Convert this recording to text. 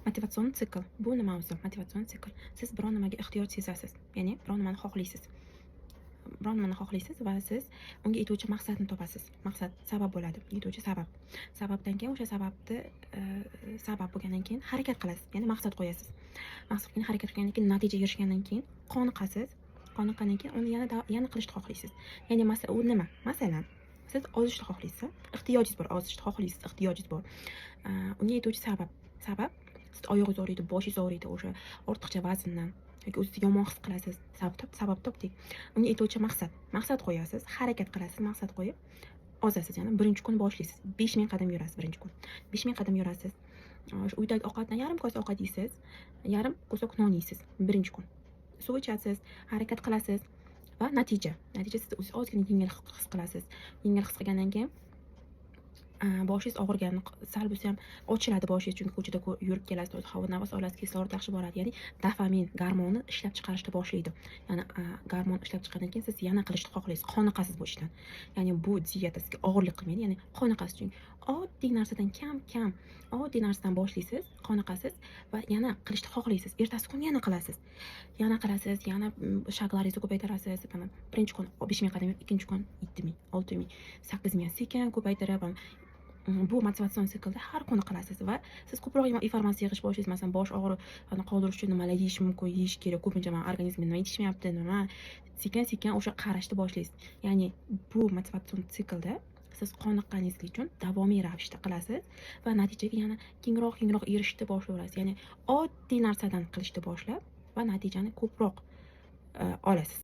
Motivatsion sikl. Bu nima o'zi? Motivatsion sikl. Siz biror nimaga ehtiyoj sezasiz. Ya'ni biror nimani xohlaysiz. Biror nimani xohlaysiz va siz unga yetuvchi maqsadni topasiz. Maqsad sabab bo'ladi, yetuvchi sabab. Sababdan keyin o'sha sababni sabab bo'lgandan keyin harakat qilasiz. Ya'ni maqsad qo'yasiz. Maqsadga harakat qilgandan keyin natijaga erishgandan keyin qoniqasiz. Qoniqqandan keyin uni yana qilishni xohlaysiz. Ya'ni u nima? Masalan, siz ozishni xohlaysiz. Ehtiyojingiz bor, ozishni xohlaysiz, ehtiyojingiz bor. Unga yetuvchi sabab. Siz oyog'ingiz og'riydi, boshingiz og'riydi o'sha ortiqcha vazndan yoki o'zingizni yomon his qilasiz. Sabab topdik. Unga yetuvchi maqsad qo'yasiz, harakat qilasiz, maqsad qo'yib ozasiz. Ya'ni birinchi kun boshlaysiz. 5000 qadam yurasiz birinchi kun. 5000 qadam yurasiz. O'sha uydagi ovqatdan yarim kosa ovqat yeysiz, yarim kosa non yeysiz birinchi kun. Suv ichasiz, harakat qilasiz va natija siz o'zingiz ozgina yengil his qilasiz. Yengil his qilgandan keyin boshingiz og'rigani sal bo'lsa ham ochiladi boshingiz, chunki ko'chada yurib kelasiz, havo nafas olasiz, kislorod yaxshi boradi. Ya'ni dopamin gormoni ishlab chiqarishni boshlaydi. Ya'ni gormon ishlab chiqqandan keyin siz yana qilishni xohlaysiz, qoniqasiz bu ishdan. Ya'ni bu dieta sizga og'irlik qilmaydi, ya'ni qoniqasiz, chunki oddiy narsadan kam oddiy narsadan boshlaysiz, qoniqasiz va yana qilishni xohlaysiz. Ertasi kun yana qilasiz. Yana shaklaringizni ko'paytirasiz. Mana birinchi kun 5000 qadam, ikkinchi kun 7000, 6000, 8000 sekin ko'paytirib, bu motivatsion siklda har kuni qilasiz va siz ko'proq informatsiya yig'ish boshlaysiz. Masalan, bosh og'rig'ini qoldirish uchun nimalar yeyish mumkin, yeyish kerak, ko'pincha men organizmga nima yetishmayapti, nima sekin o'sha qarashni boshlaysiz. Ya'ni bu motivatsion siklda siz qoniqqaningiz uchun davomiy ravishda qilasiz va natijaga yana kengroq erishishni boshlaysiz. Ya'ni oddiy narsadan qilishni boshlab va natijani ko'proq olasiz.